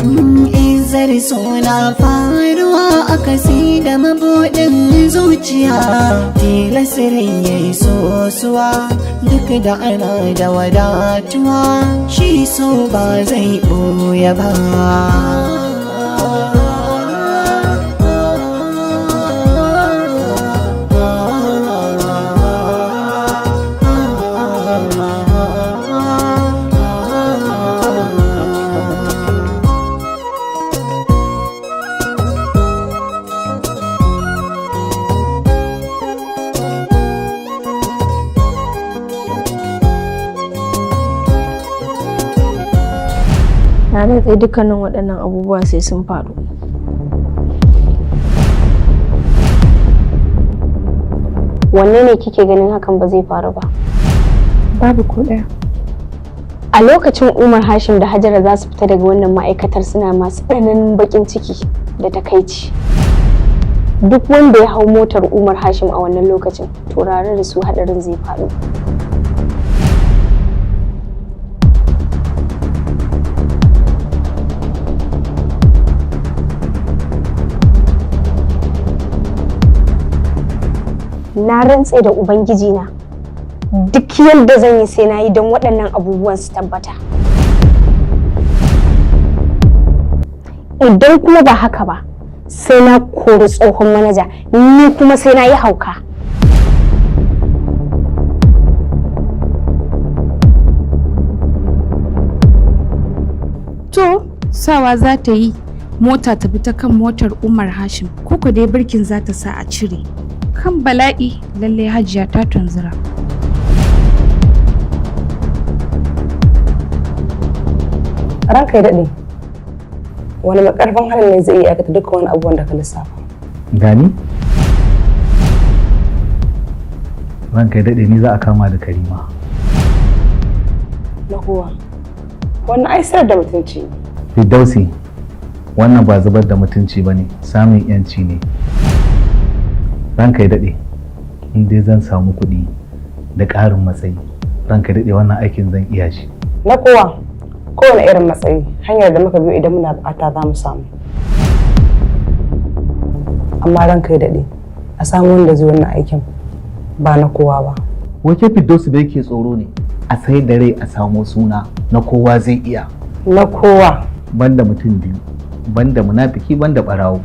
Izzarso na faruwa a kasi da mabuɗin zuciya, tilasirin ya yi sosuwa duk da ana da wadatuwa, shi so ba zai ɓoye ba. Na rantse dukkanin waɗannan abubuwa sai sun faru. Wanne ne kike ganin hakan ba zai faru ba? Babu ko ɗaya. A lokacin Umar Hashim da Hajara za su fita daga wannan ma'aikatar suna masu tsananin baƙin ciki da takaici. Duk wanda ya hau motar Umar Hashim a wannan lokacin, to tare da su haɗarin zai faru. Na rantse da Ubangiji na, duk yadda zan yi sai na yi don waɗannan abubuwan su tabbata. Idan kuma ba haka ba, sai na kori tsohon manaja, ni kuma sai na yi hauka. To, sawa za ta yi mota ta bi ta kan motar Umar Hashim, ko dai birkin za ta sa a cire. Kan bala'i lallai Hajiya ta tunzura. Ranka ya daɗe, wani makarfin halin ne zai iya aikata dukkan wani abubuwan da ka lissafa? Gani? Ranka ya daɗe ni za a kama da Karima. Na kowa, wannan ai sayar da mutunci ne. Firdausi, wannan ba zubar da mutunci ba ne, samun 'yanci ne. Ranka ya daɗe, in dai zan samu kuɗi da ƙarin matsayi, ranka ya daɗe wannan aikin zan iya shi. Na kowa, kowane irin matsayi, hanyar da muka biyo idan muna buƙata za mu samu. Amma ranka ya daɗe, a samu wanda zai wannan aikin ba na kowa ba. Wake Firdausi da yake tsoro ne, a sai da rai a samu suna na kowa zai iya. Na kowa. Banda mutum biyu, banda munafiki, banda ɓarawo.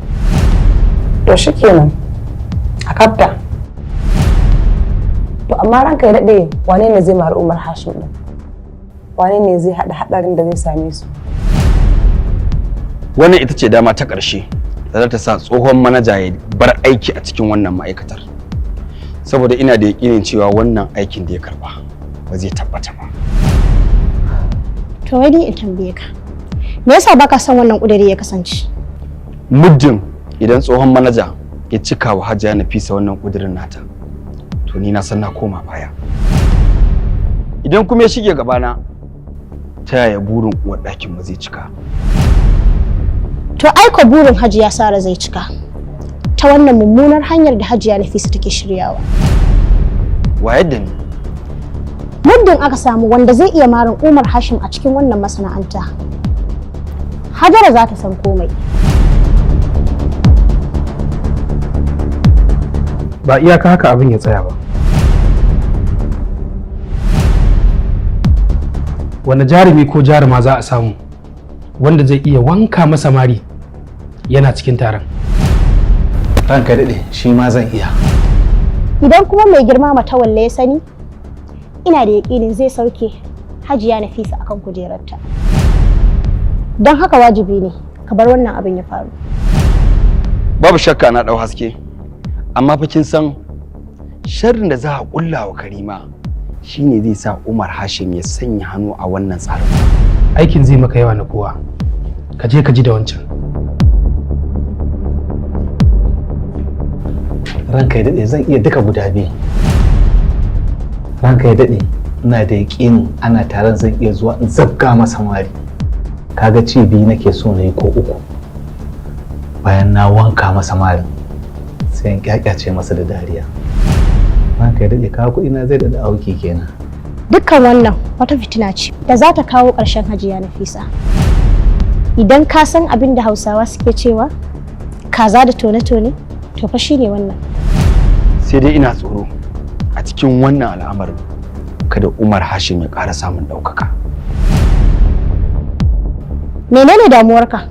To shikenan. A kafta. To amma ranka ya daɗe, wane ne zai mari Umar Hashim ɗin? Wane ne zai haɗa haɗarin da zai same su? Wannan ita ce dama ta ƙarshe da za ta sa tsohon manaja ya bar aiki a cikin wannan ma'aikatar. Saboda ina da yaƙinin cewa wannan aikin da ya karɓa ba zai tabbata ba. To wai in tambaye ka, me yasa baka son wannan ƙudiri ya kasance? Muddin idan tsohon manaja ya cika wa Hajiya Nafisa wannan kudirin nata, to ni na san na koma baya. Idan kuma ya shige gabana, ta yaya burin uwar ɗakin mu zai cika? To aiko burin Hajiya Sara zai cika ta wannan mummunar hanyar da Hajiya Nafisa take shiryawa. Wa yadda ni? Muddin aka samu wanda zai iya marin Umar Hashim a cikin wannan masana'anta, Hajara za ta san komai. Ba iyaka haka abin ya tsaya ba. Wani jarumi ko jaruma za a samu wanda zai iya wanka masa mari yana cikin taron? Ranka daɗe, shi ma zan iya. Idan kuma mai girma Matawalle ya sani, ina da yaƙinin zai sauke Hajiya Nafisa akan kujerarta. Don haka wajibi ne ka bar wannan abin ya faru. Babu shakka na ɗau haske. Amma fa kin san sharrin da za a kulla wa Karima shine zai sa Umar Hashim ya sanya hannu a wannan tsarin. Aikin zai maka yawa na kowa. Ka je ka ji da wancan. Ranka ya daɗe, zan iya duka guda biyu. Ranka ya daɗe, ina da yaƙinin ana taron zan iya zuwa in zabga masa mari. Kaga ci biyu nake so na yi ko uku. Bayan na wanka masa marin, sai in kyakyace masa da dariya. Ranka ya daɗe, kawo kuɗi na zai daɗa auki kenan. Dukkan wannan wata fitina ce da za ta kawo ƙarshen Hajiya Nafisa. idan ka san abin da Hausawa suke cewa kaza da tone-tone to fa shine wannan. Sai dai ina tsoro a cikin wannan al'amarin kada Umar Hashim ya ƙara samun ɗaukaka. Menene damuwarka?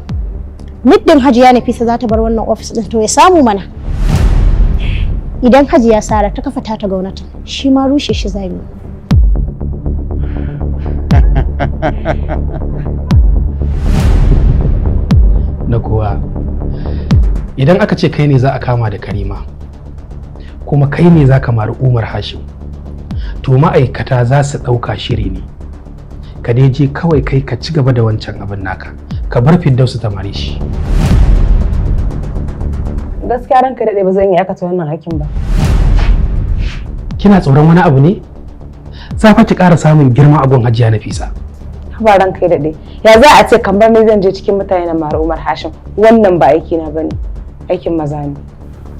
Muddin Hajiya Nafisa za ta bar wannan ofis din to ya samu mana. Idan Hajiya Sara ta kafa ta gwamnatin shi ma rushe shi zai yi. Na kuwa idan aka ce kai ne za a kama da Karima kuma kai ne za ka mari Umar Hashim to ma'aikata za su ɗauka shiri ne. Ka dai je kawai kai ka ci gaba da wancan abin naka ka bar Firdausu ta mare shi. Gaskiya ranka daɗe ba zan yi aikata wannan hakin ba. Kina tsoron wani abu ne? Za fa ki ƙara samun girma a gun Hajiya Nafisa. Ba ranka ya daɗe. Ya za a ce kan bar zan je cikin mutane na mara Umar Hashim? Wannan ba aiki na bane. Aikin maza ne.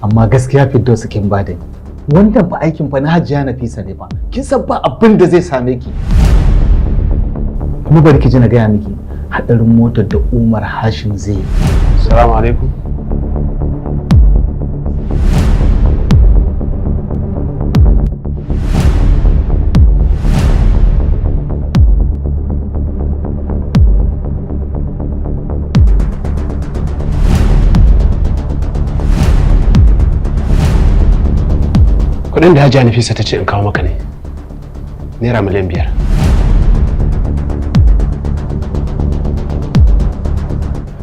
Amma gaskiya Firdausu kin ba da ni. Wannan ba aikin fa na Hajiya Nafisa ne ba. Kin san ba abin da zai same ki. Kuma bari ki ji na gaya miki hadarin motar da Umar Hashim zai yi. Assalamu alaikum. Kudin da Hajiya Nafisa ta ce in kawo maka ne. Naira miliyan 5.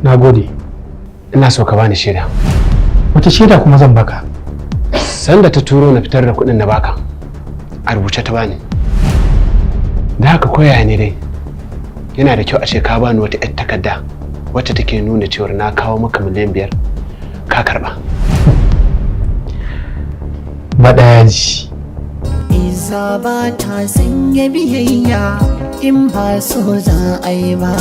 Na gode. Ina so ka bani shaida. Wata shaida kuma zan baka? Sanda ta turo na fitar da kudin na baka. A rubuce ta bani. Da haka koyaya ne dai. Yana da kyau a ce ka bani wata 'yar takarda wacce take nuna cewa na kawo maka miliyan 5 ka karba. Maɗaji. Iza ba ta sanya biyayya in ba so za a yi ba.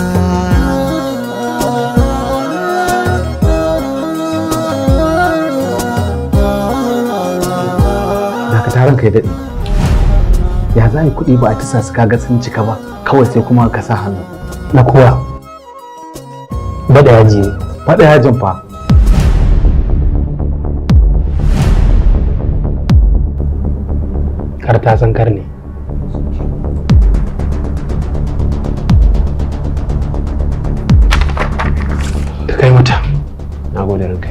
Daga taron kai daɗe. Ya za a yi kuɗi ba a tisa su kaga sun cika ba kawai sai kuma ka sa hannu. Na kowa. Baɗa yaji ne. Faɗa yajin fa. Kar ta san kar ne. Ka kai mata. Na gode ranka.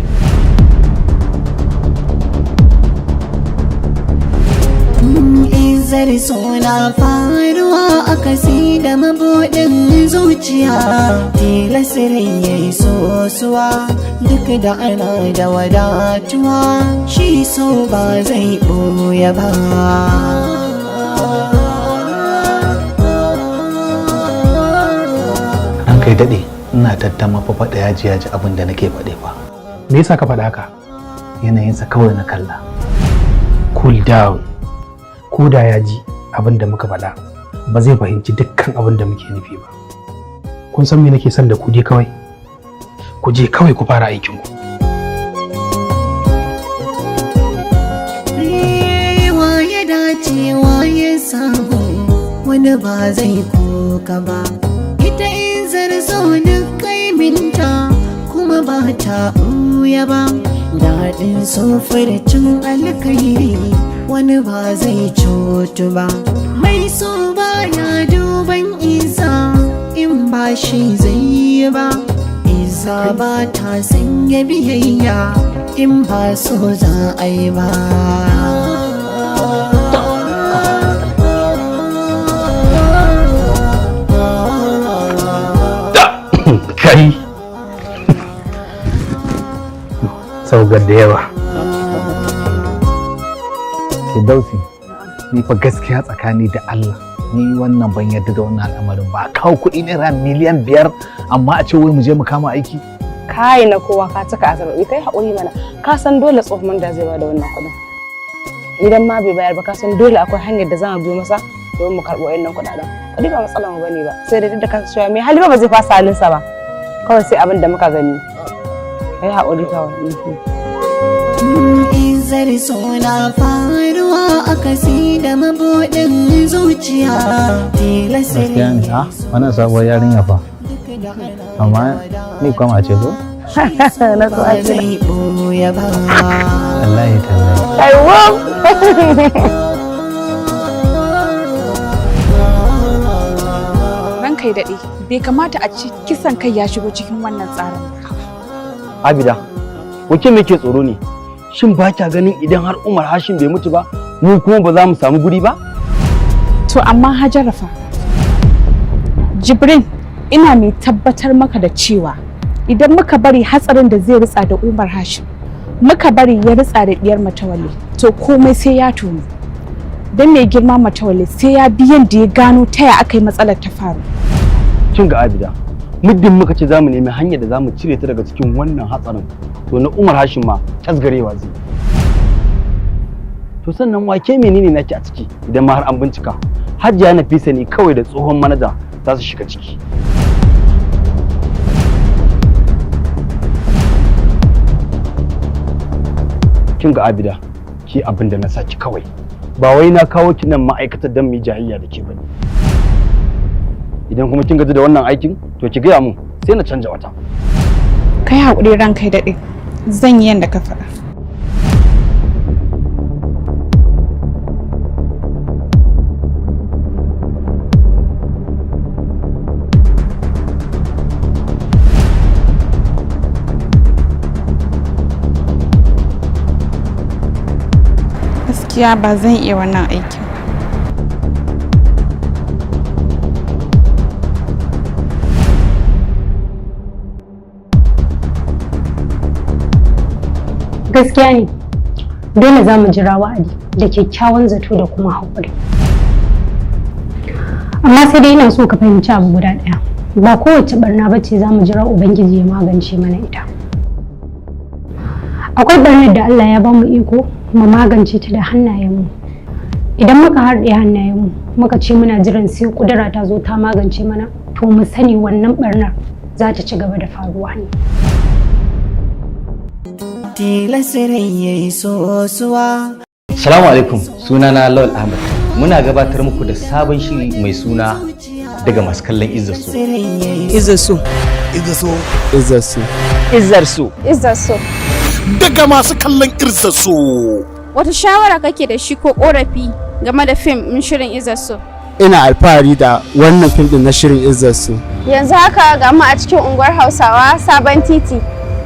Izzarso na faruwa a kasi da mabuɗin zuciya. Tilasirin ya yi sosuwa duk da ana da wadatuwa. Shi so ba zai ɓoye ba. An kai daɗe ina tattama fa faɗa yaji abin da nake faɗe fa. Me yasa ka faɗa haka? Yanayinsa kawai na kalla. Cool down. Ko da ya ji abin da muka faɗa ba zai fahimci dukkan abin da muke nufi ba. Kun san me nake son da ku je kawai? Ku je kawai ku fara aikin ku. Ya dace ya samu wani ba zai koka ba. Ita Izzarso duk kaiminta kuma ba ta ɓuya ba. Daɗin cin alkairi wani ba zai cutu ba. Mai so ba ya duban isa in ba shi zai yi ba. Isa ba ta sanya biyayya in ba so za a yi ba. Kai saugar da yawa. Firdausi, ni fa gaskiya tsakani da Allah ni wannan ban yarda da wannan al'amarin ba. Kawo kuɗi naira miliyan 5 amma a ce wai mu je mu kama aiki. Kai na kowa ka cika azarbi kai haƙuri mana. Ka san dole tsohon da zai bada wannan kuɗin. Idan ma bai bayar ba ka san dole akwai hanyar da za mu biyo masa domin mu karɓo wannan kuɗaɗen. Kuɗi ba matsala mu bane ba. Sai da duk da ka cewa mai hali ba zai fasa halinsa ba. Kawai sai abin da muka gani. Kai haƙuri kawai. Izzarso na faruwa a kasi da mabuɗin zuciya. Gaskiya ne, ha? Wannan sabuwar yarinya fa. amma ni kwama ce ko? Na so a ce. Wallahi tallahi. Aiwa. Ranka ya daɗe, bai kamata a ci kisan kai ya shigo cikin wannan tsarin. Abida, wace me ke tsoro ne? Shin ba kya ganin idan har Umar Hashim bai mutu ba, mu kuma ba za mu samu guri ba? To amma Hajara fa. Jibrin, ina mai tabbatar maka da cewa idan muka bari hatsarin da zai ritsa da Umar Hashim, muka bari ya ritsa da diyar Matawalle, to komai sai ya tonu. Dan mai girma Matawalle sai ya bi yanda ya gano ta ya aka yi matsalar ta faru. Kin ga Abida, muddin muka ce zamu nemi hanyar da zamu cire ta daga cikin wannan hatsarin, to na Umar Hashim ma tasgarewa zai. To sannan wake menene naki a ciki idan ma har an bincika? Hajiya Nafisa ne kawai da tsohon manaja za su shiga ciki. Kin ga Abida, ki abin da na saki kawai. Ba wai na kawo ki nan ma'aikatar dan mu jahiyya da ke bane. Idan kuma kin gaji da wannan aikin, to ki gaya mun sai na canja wata. Kai haƙuri ranka ya daɗe, zan yi yanda ka faɗa. Gaskiya ba zan iya wannan aikin. Gaskiya ne, dole za mu jira wa'adi da kyakkyawan zato da kuma haƙuri. Amma sai dai ina so ka fahimci abu guda ɗaya. Ba kowace barna ba ce za mu jira Ubangiji ya magance mana ita. Akwai barnar da Allah ya ba mu iko mu magance ta da hannayenmu. Idan muka harɗe hannayenmu muka ce muna jiran sai ƙudura ta zo ta magance mana, to mu sani wannan barnar za ta ci gaba da faruwa ne. Salamu alaikum, sunana Lawal Ahmad. Muna gabatar muku da sabon shiri mai suna daga masu kallon Izzarso. Izzarso. Izzarso. Izzarso. Izzarso. Izzarso. Daga masu kallon Izzarso. Wata shawara kake da shi ko korafi game da fim ɗin shirin Izzarso? Ina alfahari da wannan fim ɗin na shirin Izzarso. Yanzu haka ga mu a cikin unguwar Hausawa Sabon Titi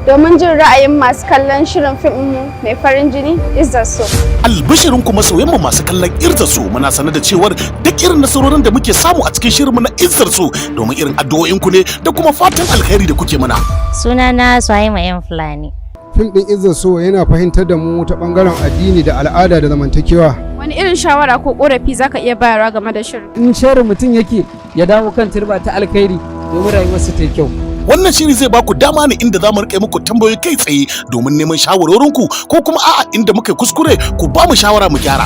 domin jin ra'ayin masu kallon shirin fim mu mai farin jini Izzarso. Albishirin kuma soyayyen masu kallon Izzarso, muna sanar da cewar duk irin nasarorin da muke samu a cikin shirin mu na Izzarso domin irin addu'o'in ku ne da kuma fatan alkhairi da kuke mana. Sunana Suhaima yan Fulani. Fim ɗin Izzarso yana fahimtar da mu ta ɓangaren addini da al'ada da zamantakewa. Wani irin shawara ko korafi zaka iya bayarwa game da shirin? In shirin mutum yake ya dawo kan turba ta alkhairi domin rayuwarsa ta yi kyau. Wannan shiri zai baku dama ne inda za mu rike muku tambayoyi kai tsaye domin neman shawarorinku ko kuma a'a inda muka kuskure ku ba mu shawara mu gyara.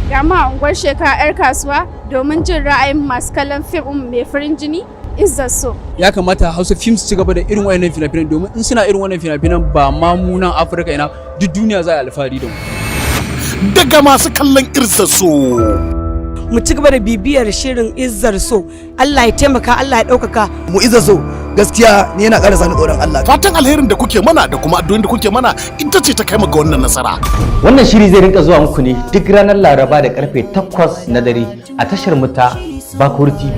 Ga ma unguwar Sheka 'yar kasuwa domin jin ra'ayin masu kallon fim mai farin jini Izzarso. Ya kamata Hausa Films su ci gaba da irin wayannan fina-finan domin in suna irin wannan fina-finan ba ma mu nan Afirka ina duk duniya za a alfahari da mu. Daga masu kallon Izzarso. Mu ci gaba da bibiyar shirin Izzarso. Allah ya taimaka, Allah ya ɗaukaka. Mu Izzarso gaskiya ni yana ƙara sani tsoron Allah. Fatan alherin da kuke mana da kuma addu'o'in da kuke mana ita ce ta kai mu ga wannan nasara. Wannan shiri zai rinka zuwa muku ne duk ranar Laraba da karfe 8 na dare a tashar mu ta Bakuri TV.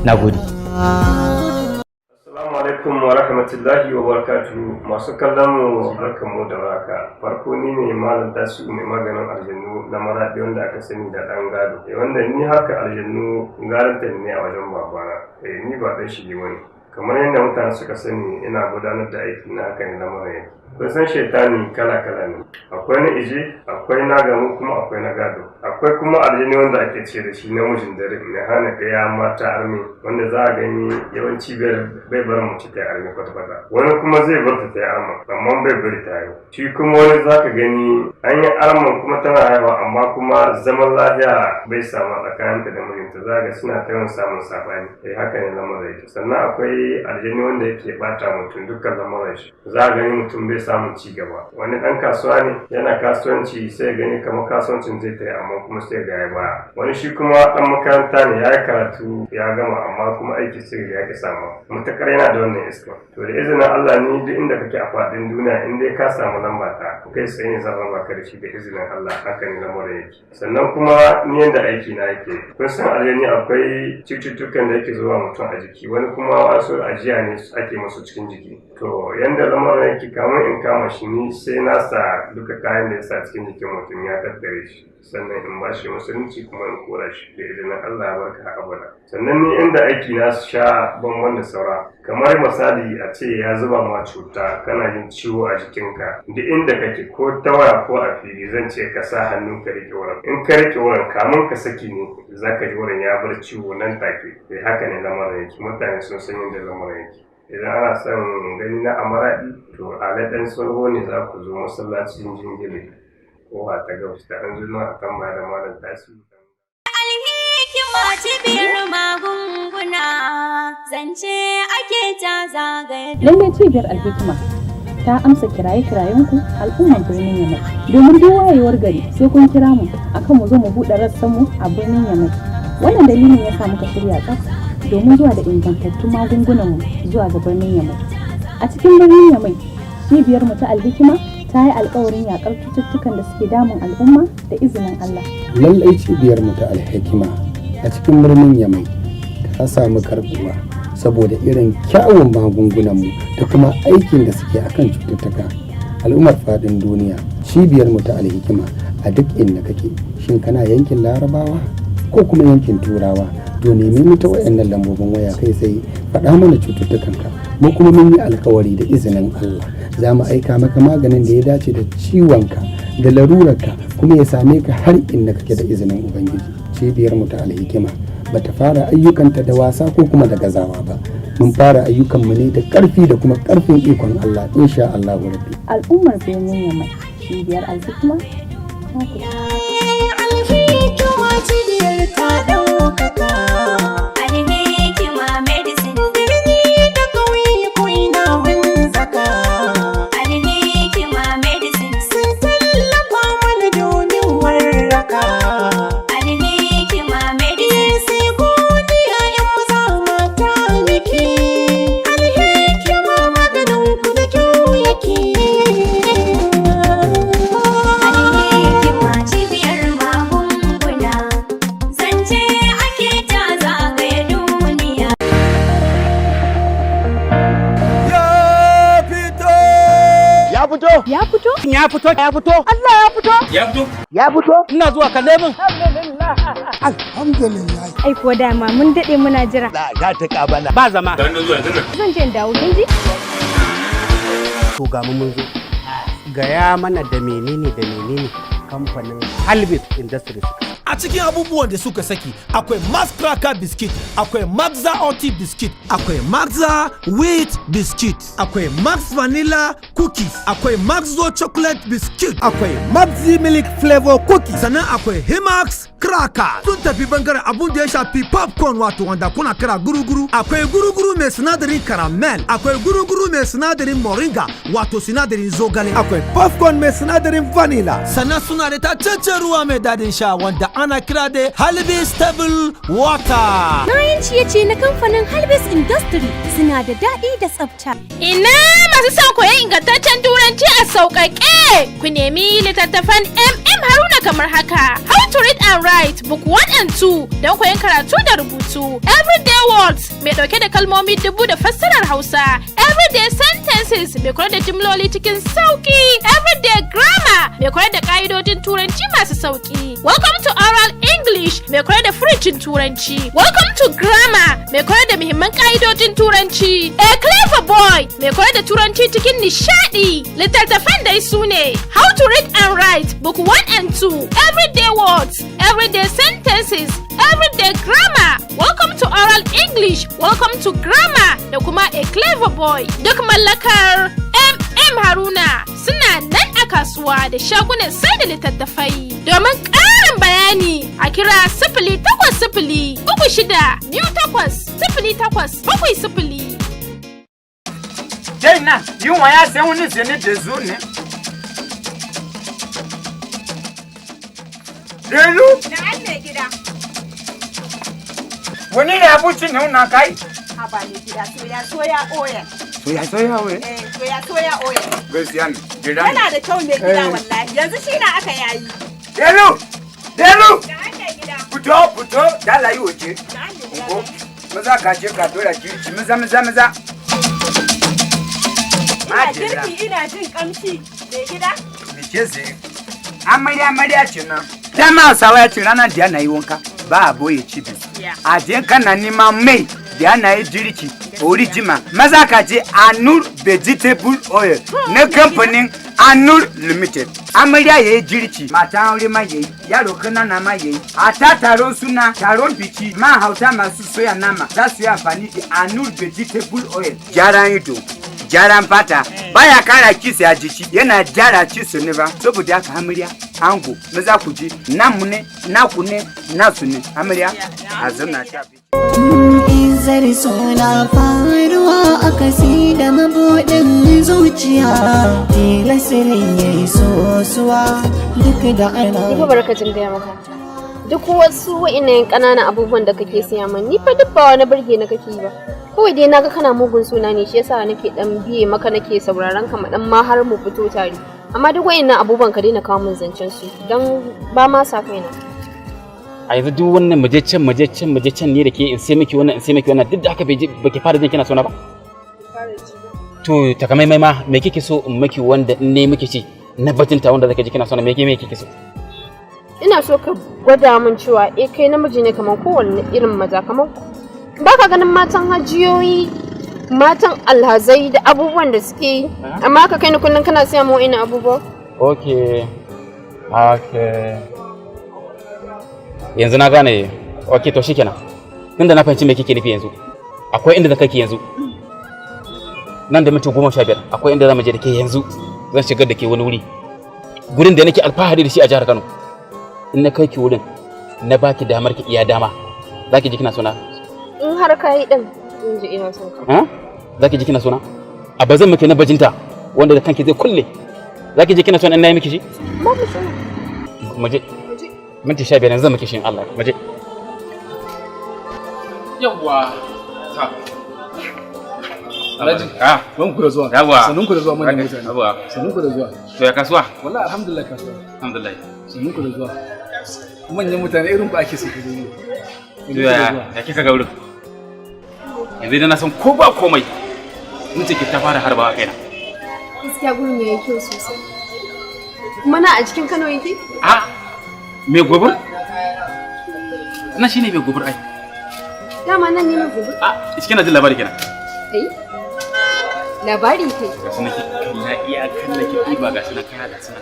Nagode. Assalamu alaikum wa rahmatullahi wa barakatuhu. Masu kallon mu barkanmu da haka. Farko ni ne Malam Tasu mai maganin aljannu na Maradi wanda aka sani da dan gado. Wanda ni haka aljannu garanta ne a wajen babana. Ni ba dan shi bane. Kamar yadda mutane suka sani ina gudanar da aiki na haka ne na marayi. Kun san shaitani kala-kala ne. Akwai na ije, akwai na gamu kuma akwai na gado. Akwai kuma aljini wanda ake ce da shi namijin dare mai hana ɗaya mata armi wanda za a gani yawanci bai bar mace ta armi kwata-kwata. Wani kuma zai bar ta yi arma amma bai bari ta haihu. Shi kuma wani za ka gani an yi arman kuma tana haihuwa amma kuma zaman lafiya bai samu tsakaninta da mijinta za ga suna ta yawan samun saɓani. Haka ne lamarin yake. Sannan akwai aljini wanda yake ɓata mutum dukkan lamarin shi. Za a gani mutum bai samun ci gaba. Wani ɗan kasuwa ne yana kasuwanci sai gani kamar kasuwancin zai tayi amma kuma sai ga ya baya. Wani shi kuma ɗan makaranta ne ya yi karatu ya gama amma kuma aiki sai ya ki samu. Mutakar yana da wannan iska. To da izinin Allah ni duk inda kake a faɗin duniya in dai ka samu lamba ta kai sai ne zan raba ka da shi da izinin Allah haka ne lamarin yake. Sannan kuma ni yanda aiki na yake kun san aljani akwai cututtukan da yake zuwa mutum a jiki wani kuma wasu ajiya ne ake masu cikin jiki. To yanda lamarin yake kamar in kama shi ni sai na sa duka kayan da ya sa cikin jikin mutum ya tattare shi sannan in ba shi musulunci kuma in kora shi da izinin Allah ya barka abada. Sannan ni inda aiki na sha bamban da saura kamar misali a ce ya zuba ma cuta kana jin ciwo a jikinka duk inda kake ko ta waya ko a fili zan ce ka sa hannu ka rike wurin in ka rike wurin kamun ka saki ne zaka ji wurin ya bar ciwo nan take sai haka ne lamarin yake mutane sun san yadda lamarin yake. Idan ana son gani na Amaraɗi to a laɗin sulhu ne za ku zo masallacin jingile ko a ta gabas ta an zuwa a kan da malam tasiri. Alhikima cibiyar magunguna zance ake ta zagaye. Lallai cibiyar Alhikima ta amsa kiraye-kirayenku al'ummar birnin Yamai. Domin duk wayewar gari sai kun kira mu akan mu zo mu buɗe rassanmu a birnin Yamai. Wannan dalilin ya sa muka shirya tsaf domin zuwa da ingantattun magungunanmu zuwa ga birnin Yamai. A cikin birnin Yamai, cibiyar mu ta Alhikima ta yi alkawarin yakar cututtukan da suke damun al'umma da izinin Allah. Lallai cibiyar mu ta Alhikima a cikin birnin Yamai ta samu karbuwa saboda irin kyawun magungunanmu da kuma aikin da suke akan cututtuka. Al'ummar faɗin duniya, cibiyar mu ta Alhikima a duk inda kake, shin kana yankin Larabawa ko kuma yankin Turawa? To nemi mu ta wayannan lambobin waya kai sai faɗa mana cututtukanka mu kuma mun yi alkawari da izinin Allah za mu aika maka maganin da ya dace da ciwonka da larurarka kuma ya same ka har inda kake da izinin Ubangiji. Cibiyar mu ta Alhikima bata fara ayyukanta da wasa ko kuma da gazawa ba. Mun fara ayyukanmu ne da ƙarfi da kuma ƙarfin ikon Allah insha Allah rabbi. Al'ummar birnin Yamai, cibiyar Alhikima ta fi. Alhikima cibiyar ta ɗaukaka. Alhikima medicine. Birni da ƙauye ko ina mun saka. Alhikima medicine. Sun tallafa mana domin warraka. Alhikima medicine. Sai godiya ƴan maza mata muke. Alhikima maganin ku da kyau yake. Alhikima cibiyar magunguna. Zance ake ta zagaye duniya. Ya fito? Ya fito? Ya fito? Ya fito? Allah ya fito? Ya fito? Ya fito? Ina zuwa kalle min. Alhamdulillah. Ai kuwa dama mun daɗe muna jira. Za ta kabala. Ba zama. Zan je in dawo kin ji? To ga mun zo. Gaya mana da menene kamfanin Halbis Industries. A cikin abubuwan da suka saki akwai Max Cracker Biscuit, akwai Maxa Oti Biscuit, akwai Maxa Wheat Biscuit, akwai Max Vanilla Cookies, akwai Maxo Chocolate Biscuit, akwai Maxi Milk Flavor Cookies, sannan akwai Himax Cracker. Sun tafi bangaren abun da ya shafi popcorn wato wanda kuna kira guruguru. Akwai guruguru mai sinadarin caramel, akwai guruguru mai sinadarin moringa wato sinadarin zogale, akwai popcorn mai sinadarin vanilla. Sannan suna da tacaccen ruwa mai dadin sha wanda ana kira da Halbis Table Water. Kayan ciye-ciye na kamfanin Halbis Industry suna da daɗi da tsafta. Ina masu son koyon ingantaccen turanci a sauƙaƙe. Ku nemi littattafan Haruna kamar haka. How to read and write book 1 and 2 don koyon karatu da rubutu. Everyday words mai ɗauke da kalmomi 1000 da fassarar Hausa. Everyday sentences mai kula da jimloli cikin sauƙi. Everyday grammar mai kula da ƙa'idojin turanci masu sauƙi. Welcome to Oral English mai kula da furucin turanci. Welcome to Grammar mai kula da muhimman ƙa'idojin turanci. A Clever Boy mai kula da turanci cikin nishaɗi. Littattafan dai su ne How to Read and Write Book 1 and 2, Everyday Words, Everyday Sentences, Everyday Grammar. Welcome to Oral English, Welcome to Grammar da kuma A Clever Boy. Duk mallakar Haruna suna nan a kasuwa da shagunan sai da littattafai. Domin ƙarin bayani a kira 0800 36 28 08 70. Jaina, yunwa ya sai wani zane da zo ne. Delu? Da an ne gida. Wani ne abincin ne una kai? A ba ne gida soya oya. Soya oya? Soya oya. Gaskiya ne. Gida. Yana da kyau mai gida wallahi. Yanzu shi na aka yayi. Delu! Delu! Da an ne gida. Fito, da layi waje. Ungo. Maza ka je ka dora girki, maza. Ina girki ina jin kamshi mai gida. Mike zai. Amarya ce nan. Dama sawa ya ce ranar da yana yi wanka ba a boye cibi. A je kana neman mai da yana yi girki original. Maza ka je Anur Vegetable Oil na kamfanin Anur Limited. Amarya ya yi girki, mata aure ma ya yi, yaro kanana ma ya yi. A ta taron suna, taron biki, ma hauta masu soya nama za su yi amfani da Anur Vegetable Oil. Gyaran ido, gyaran fata, baya kara kisa a jiki, yana gyara ciso ne ba. Saboda haka amarya, ango, maza ku je, namu ne, naku ne, nasu ne. Amarya, a zauna ta bi. Izzarso na faruwa a kasi da mabuɗin zuciya, tilasirin ya yi sosuwa duk da ana. Ni fa barkacin gaya maka. Duk wasu wa'innan ƙananan abubuwan da kake siya min, ni fa duk ba wani burge na kake yi ba. Kawai dai naga kana mugun suna ne, shi yasa nake dan biye maka, nake sauraron ka dan ma har mu fito tare. Amma duk wa'innan abubuwan ka daina kawo min zancen su, dan ba ma sa kaina. A yanzu duk wannan muje can ne da ke in sai miki wannan duk da haka baki fara jin kina so na ba. To takamaimai ma me kike so in miki wanda in ne miki ci na batinta wanda zaka ji kina so na me kike so? Ina so ka gwada min cewa kai namiji ne kamar kowanne irin maza, kamar baka ganin matan hajiyoyi, matan alhazai da abubuwan da suke yi, amma ka kai ni kullum kana siya mu ina abubuwa. Okay. Yanzu na gane. Okay, to shikenan. Tunda na fahimci me kike nufi yanzu. Akwai inda da kake yanzu. Nan da minti 15 akwai inda zamu je da ke yanzu. Zan shigar da ke wani wuri. Gurin da nake alfahari da shi a jihar Kano. In na kai ki wurin, na baki damar ki iya dama. Zaki ji kina sona? In har kai din, in ji ina son ka. Zaki ji kina sona? A bazan miki na bajinta wanda da kanki zai kulle. Zaki ji kina sona in nayi miki shi? Ba mu sona. Muje. Minti 15 yanzu miki shi in Allah. Muje. Yawwa. Alhaji, ban ku da zuwa. Sanun ku da zuwa manyan mutane. Sanun ku da zuwa. To ya kasuwa? Wallahi alhamdulillah kasuwa. Alhamdulillah. Sanun ku da zuwa. Manyan mutane irin ku ake so ku zo. To ya kika ga wurin? Yanzu idan na san ko ba komai. Mun ce ki ta fara harbawa kaina. Gaskiya gurin yayi kyau sosai. Kuma na a cikin Kano yake? Me gobir? Na shine me gobir ai. Dama nan ne me gobir? Cikin jin labari kenan. Labari kai. Na iya kallake ba ga shi na kaya da suna.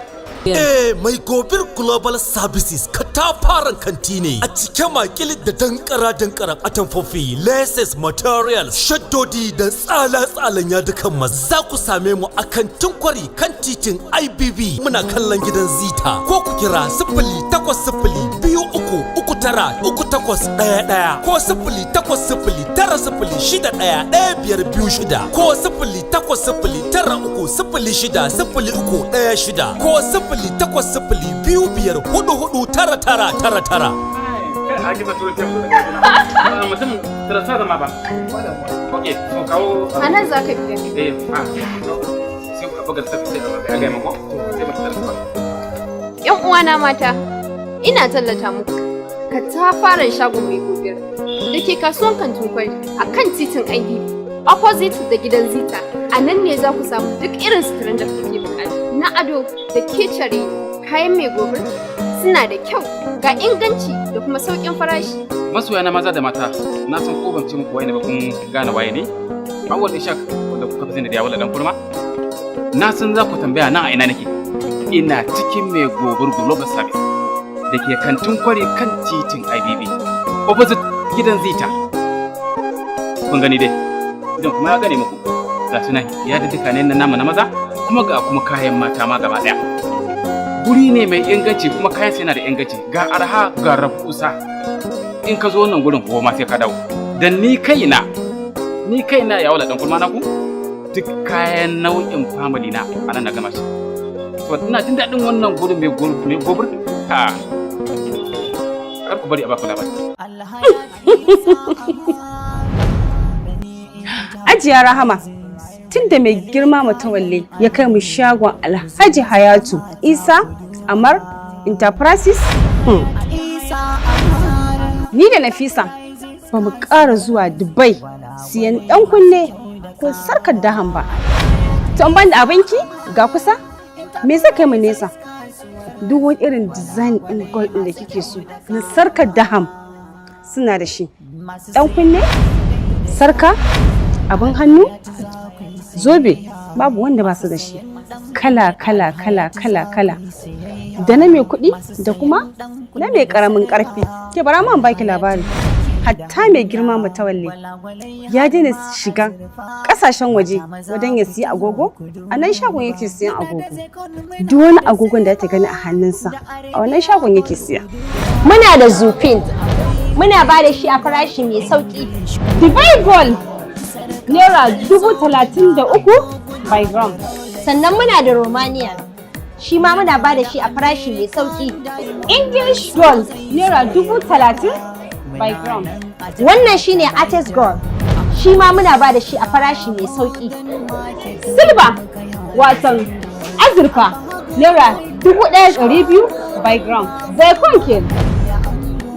Mai gobir Global Services katafaren kanti ne a cike makil da dankara atamfofi, laces, materials, shaddodi da tsala-tsalan yadukan maza. Za ku same mu a kantin kwari kan titin IBB. Muna kallon gidan Zita, ko ku kira 0803-393-3811 ko 0809-61-1526 ko 0809-306-0316 ko 0802544999. A nan za ka biya. Yan uwana mata, ina tallata muku ka ta fara shagon mai gobir da ke kasuwan kantin kwari a kan titin IDB opposite da gidan Zita. A nan ne za ku samu duk irin suturan da kuke bukata na ado da kecare. Kayan mai gobir suna da kyau, ga inganci da kuma sauƙin farashi. Masoya na maza da mata, na san ko ban ce muku waye ne ba kun gane waye ne? Awwal Ishaq wanda kuka fi sani da Yawala dan kurma. Na san za ku tambaya nan a ina nake. Ina cikin mai gobir Global Service da ke kantin kwari kan titin IBB opposite gidan Zita. Kun gani dai, idan kuma ya gane muku ga sunan ya da duka ne na nama na maza kuma ga kuma kayan mata ma gaba daya. Guri ne mai inganci kuma kayan sai yana da inganci, ga arha ga rahusa. In ka zo wannan gurin kuwa ma sai ka dawo. Dan ni kaina ya wala dan kurma na ku duk kayan nau'in family na a nan na gama shi. To ina jin daɗin wannan gurin mai gobir ka kar ku bari a baku labari. Ajiya Rahama, tun da mai girma Matawalle ya kai mu shagon Alhaji Hayatu Isa Amart Enterprises, ni da Nafisa ba mu ƙara zuwa Dubai siyan ɗan kunne ko sarkar daham ba. To ban da abinki ga kusa, me zai kai mu nesa? Duk wani irin design ɗin gold ɗin da kike so na sarkar daham suna da shi. Ɗan kunne, sarka, abin hannu, zobe, babu wanda ba su da shi. Kala. Da na mai kuɗi da kuma na mai ƙaramin ƙarfi. Ke bara man baki labari. Hatta mai girma Matawalle ya daina shiga ƙasashen waje wajen ya siya agogo, a nan shagon yake siyan agogo. Duk wani agogon da ta gani a hannunsa a wannan shagon yake siya. Muna da Zupin, muna ba da shi a farashi mai sauki. Dubai Gold Naira 33,000 by gram. Sannan muna da Romania, shi ma muna ba da shi a farashi mai sauki. English Gold Naira 30,000 by gram. Wannan shine Artist Gold, shi ma muna ba da shi a farashi mai sauki. Silver watan azurfa Naira 1,200 by gram. Zaikon ke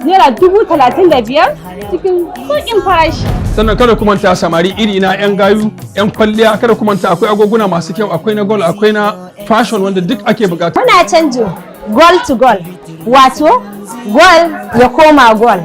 Naira 35,000 cikin sauƙin farashi. Sannan kada ku manta samari iri na 'yan gayu 'yan kwalliya, kada ku manta akwai agoguna masu kyau, akwai na gold, akwai na fashion wanda duk ake bukata. Muna canjin gold to gold, wato gold ya koma gold.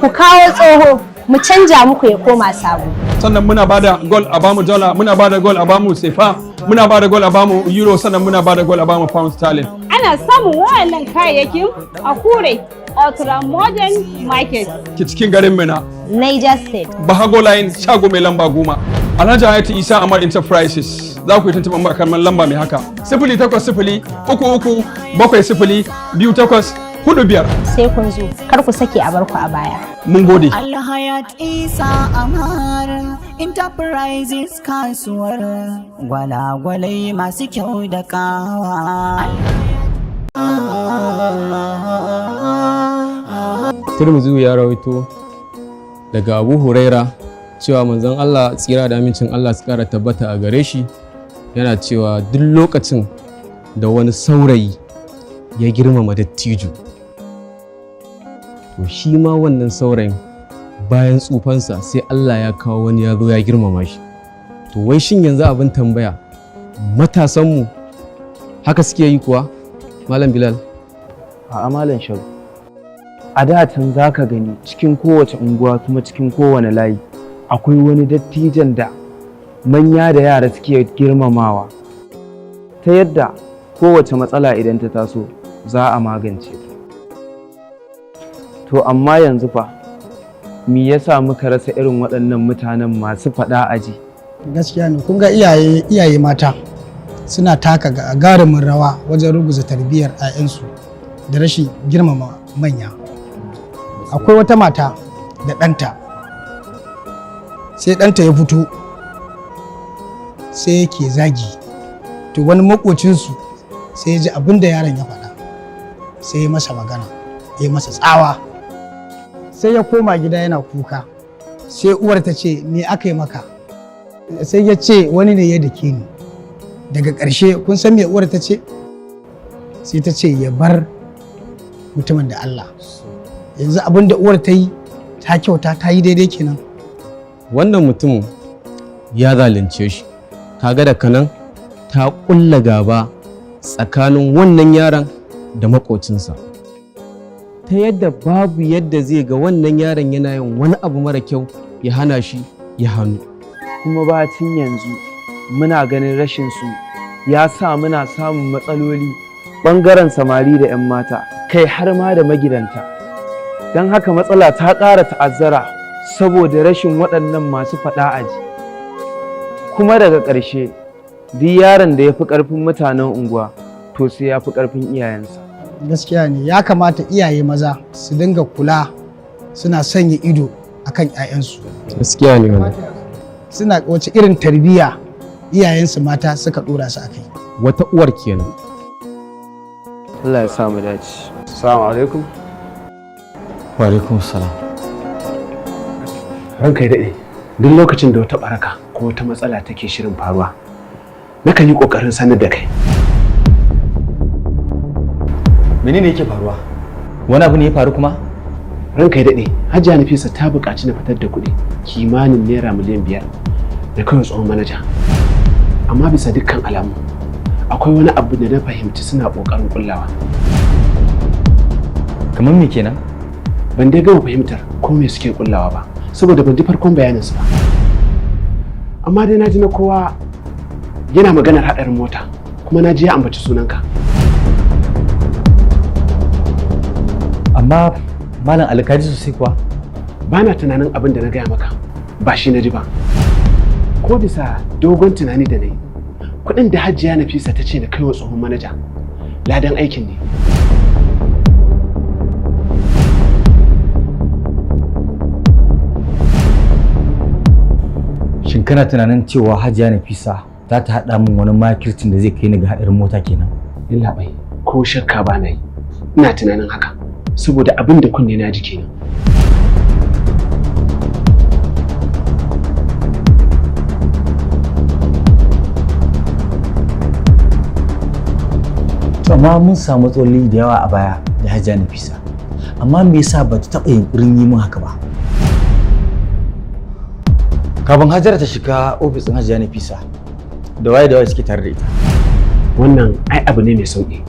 Ku kawo tsoho mu canja muku ya koma sabo. Sannan muna bada gold a bamu dollar, muna bada gold a bamu sefa, muna bada gold a bamu euro, sannan muna bada gold a bamu pound sterling. Ana samun wayannan kayayyakin a Kure Ultra Modern Market Ki cikin garin Mina, Niger State. Bahago Line, shago mai lamba 10. Alhaji Hayatu Isa Amart Enterprises. Za ku yi tuntuɓar makamman lamba mai haka. 0800 33 70 28 45. Sai kun zo, kar ku sake a barku a baya. Mun gode. Alhayat Isa Amart Enterprises kasuwar gwalagwalai masu kyau da kawa. Tirmidhi ya rawaito daga Abu Huraira cewa manzon Allah tsira da amincin Allah su kara tabbata a gare shi yana cewa duk lokacin da wani saurayi ya girmama dattijo, to shi ma wannan saurayin bayan tsufansa sai Allah ya kawo wani ya zo ya girmama shi. To wai shin yanzu abin tambaya, matasanmu haka suke yi kuwa Malam Bilal? A'a Malam Sharu, a da can za ka gani cikin kowace unguwa kuma cikin kowane layi akwai wani dattijan da manya da yara suke girmamawa, ta yadda kowace matsala idan ta taso za a magance ta. To amma yanzu fa me yasa muka rasa irin waɗannan mutanen masu faɗa aji? Gaskiya ne, kun ga iyaye mata suna taka gagarumin rawa wajen ruguza tarbiyyar 'ya'yansu da rashin girmama manya. Akwai wata mata da ɗanta, sai ɗanta ya fito sai yake zagi, to wani makocinsu sai ya ji abin da yaron ya faɗa, sai ya masa magana, ya masa tsawa, sai ya koma gida yana kuka. Sai uwar ta ce me aka yi maka? Sai ya ce wani ne ya dake ni. Daga ƙarshe kun san me uwar ta ce? Sai ta ce ya bar mutumin da Allah. Yanzu abin da uwar ta yi ta kyauta, ta yi daidai kenan. Wannan mutumin ya zalunce shi, kaga da kanan ta ƙulla gaba tsakanin wannan yaron da makocinsa, ta yadda babu yadda zai ga wannan yaron yana yin wani abu mara kyau ya hana shi ya hannu. Kuma bacin yanzu muna ganin rashin su ya sa muna samun matsaloli ɓangaren samari da 'yan mata, kai har ma da magidanta. Don haka matsala ta ƙara ta'azzara saboda rashin waɗannan masu faɗa aji. Kuma daga ƙarshe duk yaron da ya fi ƙarfin mutanen unguwa to sai ya fi ƙarfin iyayensa. Gaskiya ne, ya kamata iyaye maza su dinga kula, suna sanya ido akan 'ya'yansu. Gaskiya ne wannan. Suna wace irin tarbiyya iyayensu mata suka ɗora su a kai. Wata uwar kenan. Allah ya sa mu dace. Assalamu alaikum. Wa alaikum salam. Ranka ya daɗe, duk lokacin da wata baraka ko wata matsala take shirin faruwa, nakan yi ƙoƙarin sanar da kai. Menene yake faruwa? Wani abu ne ya faru kuma? Ranka ya daɗe, Hajiya Nafisa ta buƙaci na fitar da kuɗi kimanin naira miliyan 5 da kawai tsohon manaja. Amma bisa dukkan alamu, akwai wani abu da na fahimci suna ƙoƙarin kullawa. Kamar me kenan? Ban dai gama fahimtar ko me suke kullawa ba, saboda ban ji farkon bayaninsu ba. Amma dai na ji na kowa yana maganar haɗarin mota, kuma na ji ya ambaci sunanka. Amma Malam Alkaji sosai kuwa? Ba na tunanin abin da na gaya maka, ba shi na ji ba. Ko bisa dogon tunani da na yi, kuɗin da Hajiya Nafisa ta ce na kai wa tsohon manaja, ladan aikin ne. Shin kana tunanin cewa Hajiya Nafisa za ta haɗa min wani makircin da zai kai ni ga haɗarin mota kenan? Illa bai, ko shakka ba na yi. Ina tunanin haka, saboda abin da kunne na ji kenan. Amma mun samu matsaloli da yawa a baya da Hajiya Nafisa. Amma me yasa ba ta taɓa yunƙurin yi min haka ba? Kafin Hajara ta shiga ofis ɗin Hajiya Nafisa, da waye suke tare da ita. Wannan ai abu ne mai sauƙi.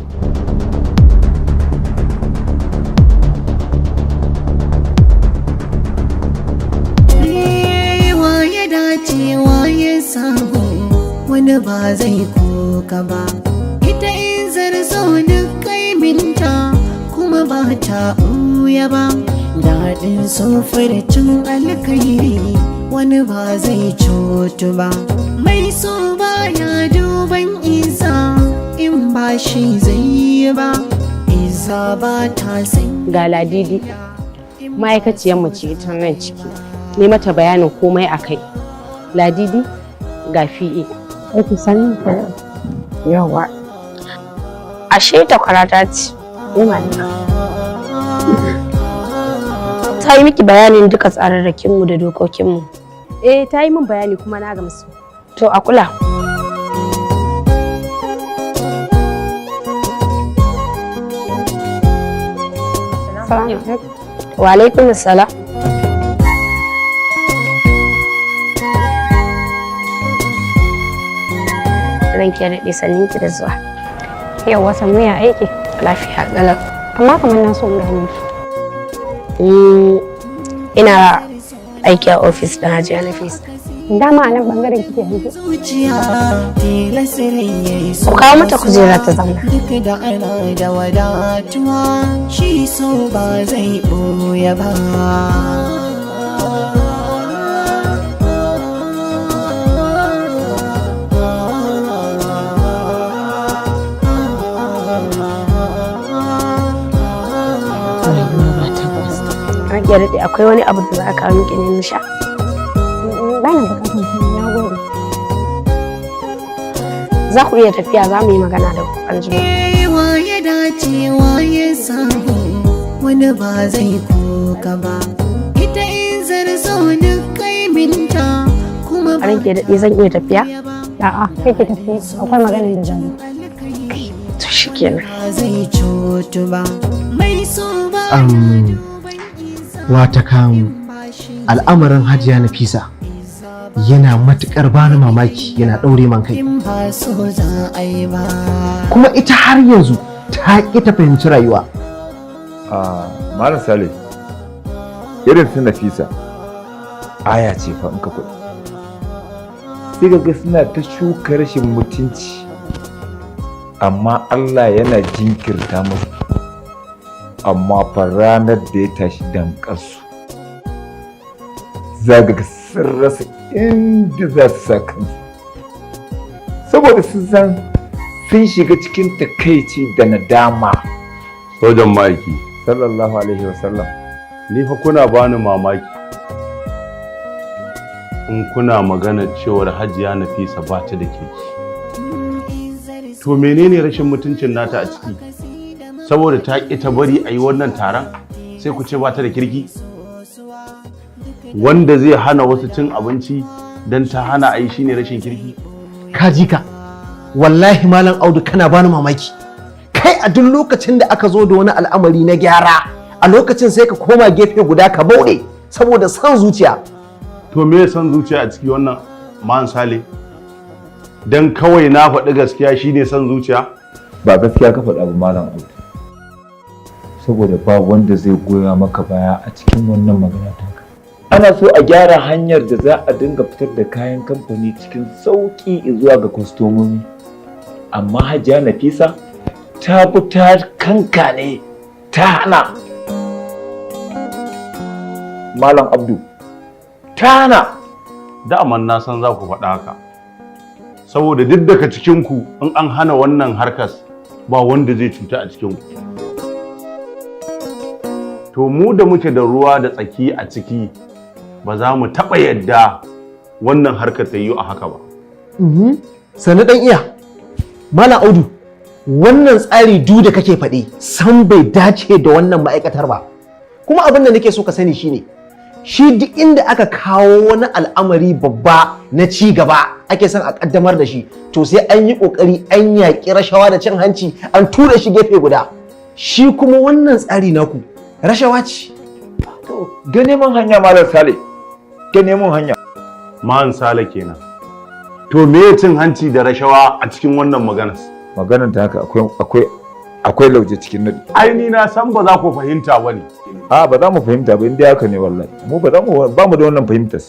Waye dace waye samu wani ba zai koka ba. Ita Izzarso duk kaiminta kuma ba ta ɓuya ba. Daɗin cin alkairi wani ba zai cutu ba. Mai so baya duban isa in ba shi zai yi ba. Isa ba ta san. Ga Ladidi, ma'aikaciyar mace ta nan ciki. Ne mata bayanin komai a kai. Ladidi ga fi'e. Ake sanin ka yawa. Ashe ta karata ce. Ta yi miki bayanin duka tsararrakinmu da dokokinmu. Eh, ta yi min bayani kuma na gamsu. To a kula. Wa alaikum assalam. Ranki ya daɗe sanninki da zuwa. Yau wata muya aiki. Lafiya ƙalau. Amma kamar na so in gane. Ina aiki a ofis ɗin Hajiya Nafisa. Dama a nan bangaren kike aiki. Ku kawo mata kujera ta zauna. Duk da ana da wadatuwa shi so ba zai ɓoye ba. Ya daɗe akwai wani abu da za a kawo miki ne na sha. Bana bukatar ya gode. Za ku iya tafiya za mu yi magana da ku anjima. Waye dace waye samu wani ba zai koka ba. Ita Izzarso duk kaiminta kuma ba. Ranke daɗe zan iya tafiya? A'a, kai ki tafi akwai magana da zan. To shikenan. Zai cutu ba. Mai so ba. Wata kan al'amarin Hajiya Nafisa yana matuƙar bani mamaki, yana ɗaure man kai. Kuma ita har yanzu ta ƙi ta fahimci rayuwa. Malam Sale, irin su Nafisa aya ce fa in ka kuɗi. Sai ga suna ta shuka rashin mutunci, amma Allah yana jinkirta musu. Amma fa ranar da ya tashi danƙarsu za ga sun rasa inda za su sa kansu, saboda sun san sun shiga cikin takaici da nadama. Sojan ma'aiki sallallahu alaihi wasallam, ni fa kuna bani mamaki. in kuna magana cewar Hajiya Nafisa ba ta da kirki. To menene rashin mutuncin nata a ciki? Saboda ta ƙi ta bari a yi wannan taron sai ku ce ba ta da kirki? Wanda zai hana wasu cin abinci don ta hana a yi shine rashin kirki? Ka ji ka, wallahi Malam Audu kana bani mamaki. Kai a duk lokacin da aka zo da wani al'amari na gyara, a lokacin sai ka koma gefe guda ka bauɗe saboda son zuciya. To me son zuciya a ciki wannan man sale? Dan kawai na faɗi gaskiya shine son zuciya? Ba gaskiya ka faɗa ba Malam Audu. Saboda ba wanda zai goya maka baya a cikin wannan magana taka. Ana so a gyara hanyar da za a dinga fitar da kayan kamfani cikin sauƙi zuwa ga kwastomomi. Amma Hajiya Nafisa ta bi ta kankane ta hana. Malam Abdu ta hana. Daman na san za ku faɗa haka. Saboda duk daga cikinku in an hana wannan harkas ba wanda zai cuta a cikinku. To mu da muke da ruwa da tsaki a ciki ba za mu taɓa yadda wannan harkar ta yi a haka ba. Sani ɗan iya, Malam Audu, wannan tsari da kake faɗi san bai dace da wannan ma'aikatar ba. Kuma abin da nake so ka sani shine, shi duk inda aka kawo wani al'amari babba na ci gaba ake son a ƙaddamar da shi, to sai an yi ƙoƙari an yaƙi rashawa da cin hanci an tura shi gefe guda. Shi kuma wannan tsari naku rashawa ce. To, ga neman hanya Malam Sale, ga neman hanya. Man Sale kenan. To me cin hanci da rashawa a cikin wannan maganar? Maganar ta haka akwai lauje cikin nadi. Ai ni na san ba za ku fahimta ba ne. A ba za mu fahimta ba inda haka ne wallahi. Mu ba mu da wannan fahimtar.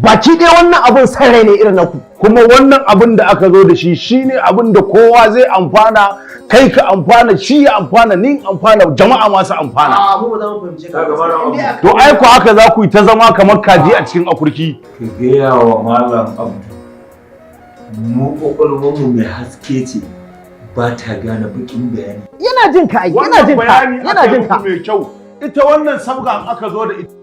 Baki ɗaya wannan abun san rai ne irin naku. Kuma wannan abun da aka zo da shi shine abun da kowa zai amfana, kai ka amfana, shi ya amfana, ni amfana, jama'a masu amfana. Mu ba za mu fahimce ka. To ai ku haka za ku yi ta zama kamar kaji a cikin akurki. Ka gaya wa Malam Abdu. Mu kwakwalwarmu mai haske ce ba ta gane bakin bayani. Yana jin ka ai, yana jin ka, yana jin ka. Mai kyau. Ita wannan sabga aka zo da ita.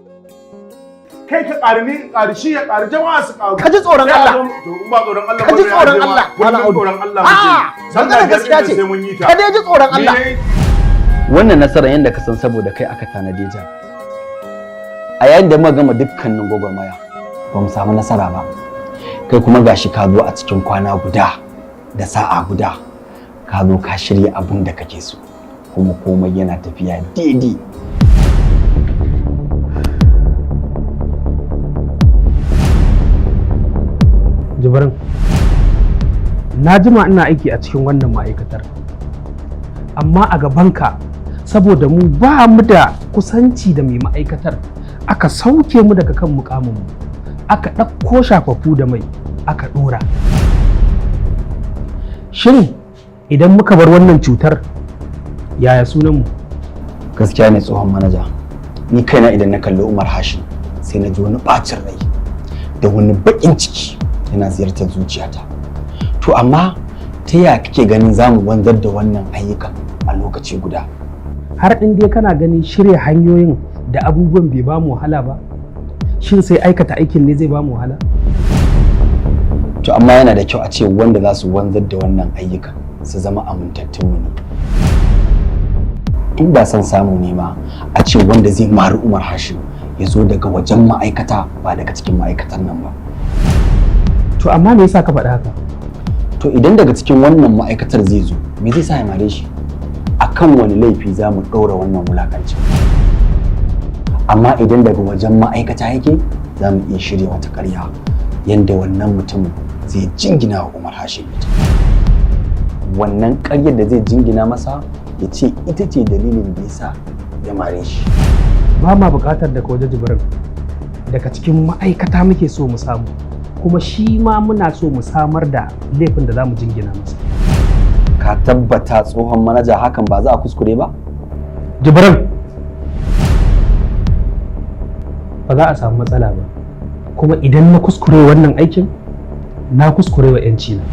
Kai ka ƙari ni ƙari shi ya ƙari jama'a su ƙaru. Ka ji tsoron Allah. Ba tsoron Allah. Ka ji tsoron Allah. Wannan tsoron Allah muke. Sannan gaskiya ce. Ka dai ji tsoron Allah. Wannan nasarar yadda ka san saboda kai aka tanade ta. A yayin da muka gama dukkanin gwagwarmaya ba mu samu nasara ba. Kai kuma gashi ka zo a cikin kwana guda da sa'a guda ka zo ka shirya abin da kake so kuma komai yana tafiya daidai. Jibrin, na jima ina aiki a cikin wannan ma'aikatar, amma a gabanka saboda mu ba mu da kusanci da mai ma'aikatar aka sauke mu daga kan mukaminmu aka ɗauko shafafu da mai aka ɗora. Shin idan muka bar wannan cutar yaya sunanmu? Gaskiya ne tsohon manaja, ni kaina idan na kalli Umar Hashim sai na ji wani ɓacin rai da wani baƙin ciki yana ziyartar zuciyata. To amma ta yaya kake ganin za mu wanzar da wannan ayyukan a lokaci guda? Har in dai kana ganin shirya hanyoyin da abubuwan bai ba mu wahala ba, shin sai aikata aikin ne zai ba mu wahala? To amma yana da kyau a ce wanda za su wanzar da wannan ayyukan su zama amintattunmu ne. In ba san samu ne ma a ce wanda zai mari Umar Hashim ya zo daga wajen ma'aikata ba daga cikin ma'aikatan nan ba. To amma me yasa ka faɗa haka? To idan daga cikin wannan ma'aikatar zai zo, me zai sa ya mare shi? Akan wani laifi za mu ɗaura wannan wulakancin? Amma idan daga wajen ma'aikata yake, za mu iya shirya wata ƙarya yadda wannan mutumin zai jingina wa Umar Hashim ita. Wannan ƙaryar da zai jingina masa ya ce ita ce dalilin da ya sa ya mare shi. Ba ma buƙatar daga waje Jibrin, daga cikin ma'aikata muke so mu samu. Kuma shi ma muna so mu samar da laifin da za mu jingina masa. Ka tabbata tsohon manaja hakan ba za a kuskure ba? Jibrin, ba za a samu matsala ba. Kuma idan na kuskure wannan aikin, na kuskure wa 'yanci na.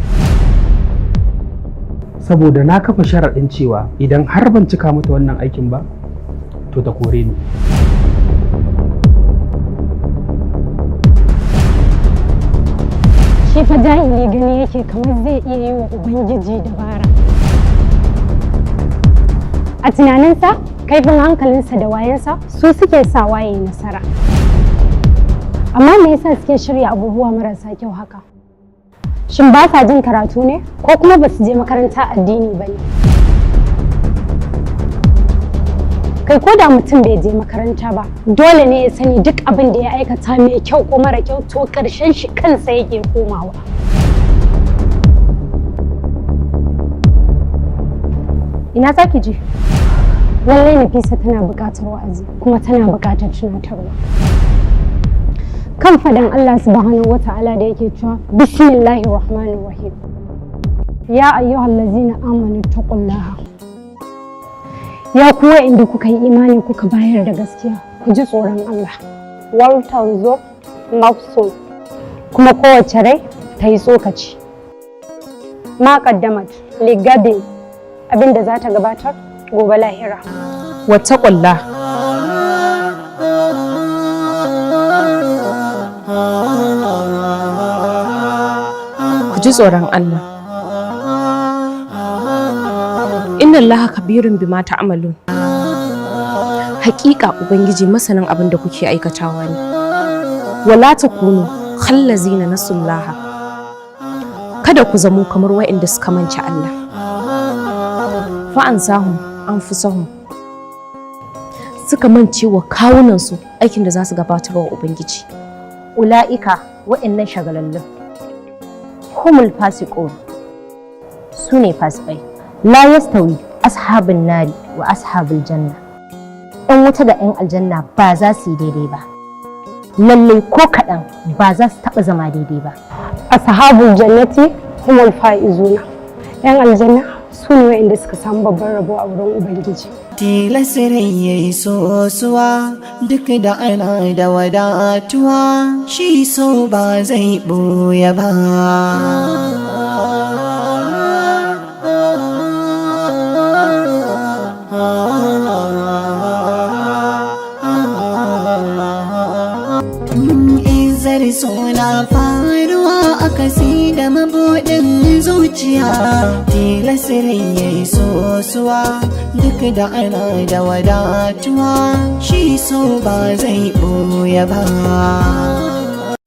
Saboda na kafa sharaɗin cewa idan har ban cika mata wannan aikin ba, to ta kore ni. Shi fa jahili gani yake kamar zai iya yi wa Ubangiji dabara. A tunaninsa, kaifin hankalinsa da wayansa su suke sa waye nasara. Amma me yasa suke shirya abubuwa marasa kyau haka? Shin ba sa jin karatu ne ko kuma ba su je makaranta addini ba ne? Kai ko da mutum bai je makaranta ba, dole ne ya sani duk abin da ya aikata mai kyau ko mara kyau to karshen shi kansa yake komawa. Ina za ki je? Lallai Nafisa tana buƙatar wa'azi kuma tana buƙatar tunatarwa. Kan fadan Allah subhanahu wa ta'ala da yake cewa Bismillahir Rahmanir Rahim. Ya ayyuhallazina amanu taqullaha. Ya kuwa inda kuka yi imani kuka bayar da gaskiya, ku ji tsoron Allah. Wal tanzur nafsun. Kuma kowace rai ta yi tsokaci. Ma qaddamat li gadin, abinda za ta gabatar gobe lahira. Wattaqullah. Ku ji tsoron Allah. Inna Allaha kabirun bima ta'malun. Hakika Ubangiji masanin abin da kuke aikatawa ne. Wala takunu khallazina nasullaha. Kada ku zamo kamar waɗanda suka manci Allah. Fa ansahum anfusahum. Suka mance wa kawunansu aikin da za su gabatar wa Ubangiji. Ula'ika waɗannan shagalallun. Humul fasiqun. Su ne fasikai. La yastawi ashabun nari wa ashabul janna. Ɗan wuta da 'yan aljanna ba za su yi daidai ba. Lallai ko kaɗan ba za su taɓa zama daidai ba. Ashabul jannati humul faizuna. 'Yan aljanna su ne waɗanda suka samu babban rabo a wurin Ubangiji. Tilasirin ya yi sosuwa duk da ana da wadatuwa shi so ba zai ɓoye ba. Izzarso na faruwa a kasi da mabuɗin zuciya. Tilasirin ya yi sosuwa duk da ana da wadatuwa shi so ba zai ɓoye ba.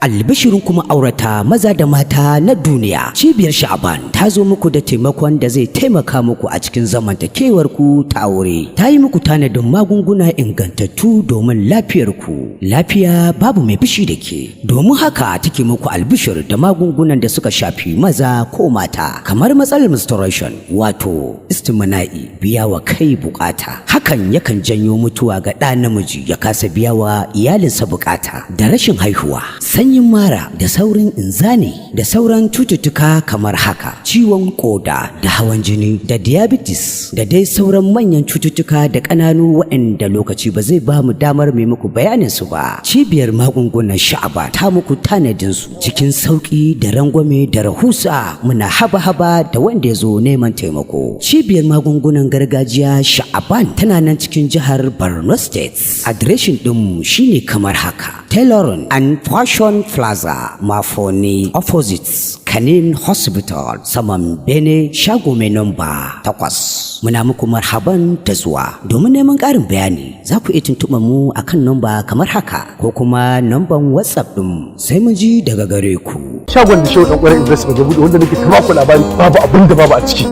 Albishirin kuma aurata maza da mata na duniya. Cibiyar Sha'aban ta zo muku da taimakon da zai taimaka muku a cikin zamantakewar ku ta aure. Ta yi muku tanadin magunguna ingantattu domin lafiyar ku. Lafiya babu mai fushi da ke. Domin haka take muku albishir da magungunan da suka shafi maza ko mata. Kamar matsalar menstruation wato istimna'i, biya wa kai bukata. Hakan yakan janyo mutuwa ga ɗa namiji ya kasa biya wa iyalinsa bukata. Da rashin haihuwa, sanyin mara da saurin inzani da sauran cututtuka kamar haka, ciwon koda da hawan jini da diabetes da dai sauran manyan cututtuka da ƙananu waɗanda lokaci ba zai ba mu damar mai muku bayanin su ba. Cibiyar magungunan Sha'aban ta muku tanadin su cikin sauki da rangwame da rahusa. Muna haba-haba da wanda ya zo neman taimako. Cibiyar magungunan gargajiya Sha'aban tana nan cikin jihar Borno State. Adireshin ɗinmu shine kamar haka: Tailoring and Fashion Plaza, Mafoni, opposite Kanin Hospital, saman Bene, shago mai namba 8. Muna muku marhaban da zuwa. Domin neman ƙarin bayani, za ku iya tuntuɓa mu akan namba kamar haka ko kuma namban WhatsApp ɗin, sai mun ji daga gare ku. Shagon da shehu ɗan ƙwarar Izzarso ga buɗe wanda nake ta ku labari babu abin da babu a ciki.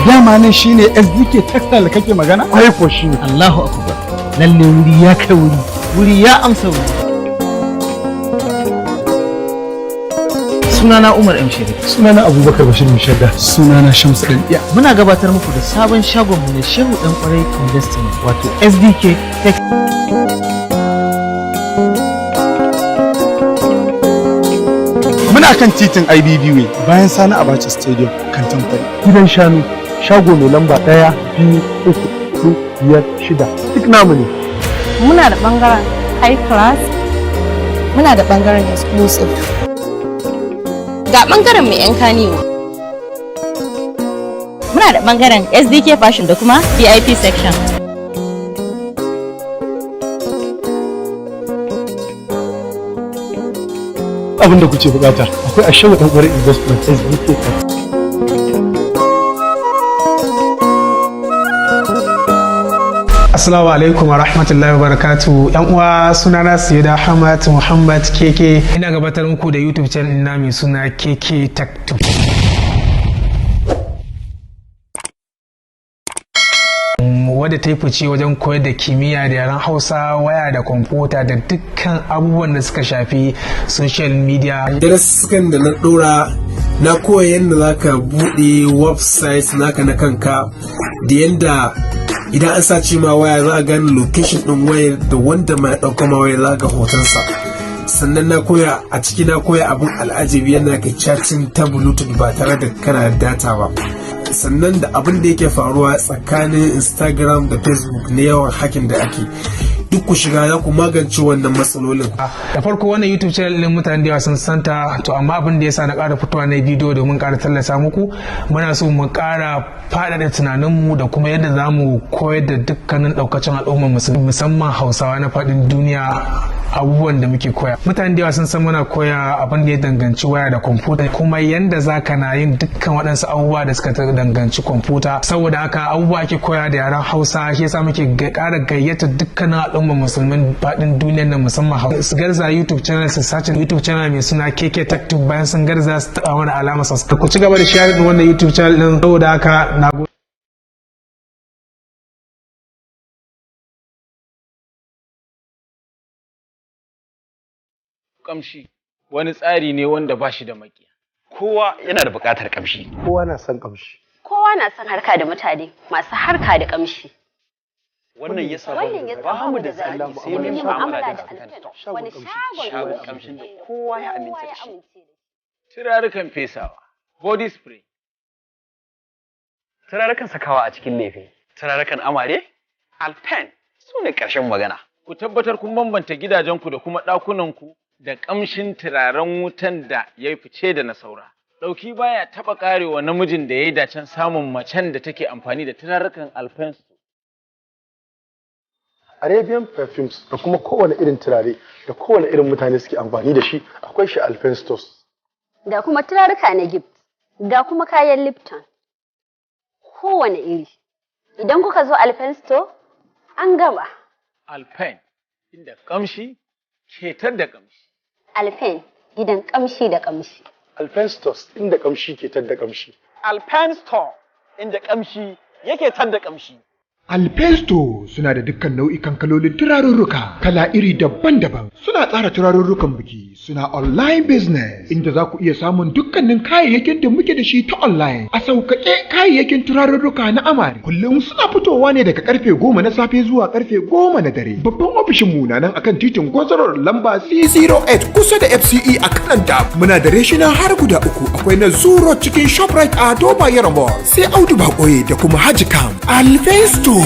Dama nan shine SDK Textile da kake magana? Ai ko shi. Allahu akbar. Lalle wuri ya kai wuri. Wuri ya amsa wuri. Sunana Umar M. Sharif. Sunana Abubakar Bashir Mushadda. Sunana Shamsu Dan Iya. Muna gabatar muku da sabon shagon mu na Shehu Dan Kwarai Investment wato SDK Tech. Muna kan titin IBB Way bayan Sani Abacha Stadium kan Tankwari. Gidan shanu, shago mai lamba 1, 2, 3, 4, 5, 6. Duk namu ne. Muna da ɓangaren high class, muna da ɓangaren exclusive. Ga ɓangaren mai 'yan Kannywood. Muna da ɓangaren SDK Fashion da kuma VIP section. duk abin da kuke bukata akwai a shago dan kwarai investment SBK. Assalamu alaikum wa rahmatullahi wa barakatuh. Yan uwa sunana Sayyida Hamad Muhammad Keke. Ina gabatar muku da YouTube channel ina mai suna Keke Taktu. Wadda ta yi fice wajen koyar da kimiyya da yaren Hausa, waya da kwamfuta da dukkan abubuwan da suka shafi social media. Darasukan da na dora na koya yadda za ka buɗe website naka na kanka da yadda idan an sace ma waya za a gane location ɗin wayar da wanda mai ɗauka ma wayar za ga hotonsa. Sannan na koya a ciki na koya abin al'ajabi yana ka chatting ta bluetooth ba tare da kana data ba. Sannan da abin da yake faruwa tsakanin Instagram da Facebook na yawan hakin da ake duk ku shiga za ku magance wannan matsalolin. Da farko wannan YouTube channel ɗin mutane da yawa sun santa, to amma abin da yasa na ƙara fitowa na bidiyo domin ƙara tallata muku, muna so mu ƙara faɗaɗa tunaninmu da kuma yadda za mu koyar da dukkanin ɗaukacin al'ummar musamman Hausawa na faɗin duniya abubuwan da muke koya. Mutane da yawa sun san muna koya abin da ya danganci waya da kwamfuta, kuma yanda za ka na yin dukkan waɗansu abubuwa da suka danganci kwamfuta. Saboda haka abubuwa ake koya da yaren Hausa, shi yasa muke ƙara gayyata dukkanin al'ummar musulmin faɗin duniyar nan musamman su garza YouTube channel, su sace YouTube channel mai suna Keke Taktu, bayan sun garza su taɓa mana alama subscribe. Ku ci gaba da share din wannan YouTube channel din. Saboda haka na kamshi wani tsari ne wanda ba shi da makiya. Kowa yana da buƙatar kamshi. Kowa na son kamshi. Kowa na son harka da mutane masu harka da kamshi. Wannan ya sa ba mu da zaɓi sai mun yi mu'amala da alfen. Wani shagon kamshin da kowa ya aminta da shi. Turarukan fesawa, body spray. Turarukan sakawa a cikin lefe. Turarukan amare, alfen su ne ƙarshen magana. Ku tabbatar kun bambanta gidajenku da kuma ɗakunanku da ƙamshin turaren wutan da ya fice da na saura. Ɗauki baya taɓa ƙarewa namijin da ya yi dacen samun macen da take amfani da turarukan alfen. Arabian perfumes da kuma kowane irin turare da kowane irin mutane suke amfani da shi akwai shi Alfen Stores. Da kuma turaruka na gift, ga kuma kayan Lipton. Kowane iri. Idan kuka zo Alfen Store, an gama. Alfen, inda kamshi ke da kamshi. Alfen, gidan kamshi da kamshi. Alfen Stores, inda kamshi ke tadda kamshi. Alfen Store, inda kamshi yake tadda kamshi. Alfesto suna da dukkan nau'ikan kalolin turarurruka kala iri daban-daban. Suna tsara turarurrukan biki, suna online business inda za ku iya samun dukkanin kayayyakin da muke da shi ta online. A sauƙaƙe kayayyakin turarurruka na amare kullum suna fitowa ne daga karfe 10 na safe zuwa karfe 10 na dare. Babban ofishin mu na nan akan titin Gwazarar lamba C08 kusa da FCE a kanan da muna da reshina har guda 3. Akwai na Zuro cikin Shoprite a Doba Yarmol, sai Audu Bakoye da kuma Haji Kam. Alfesto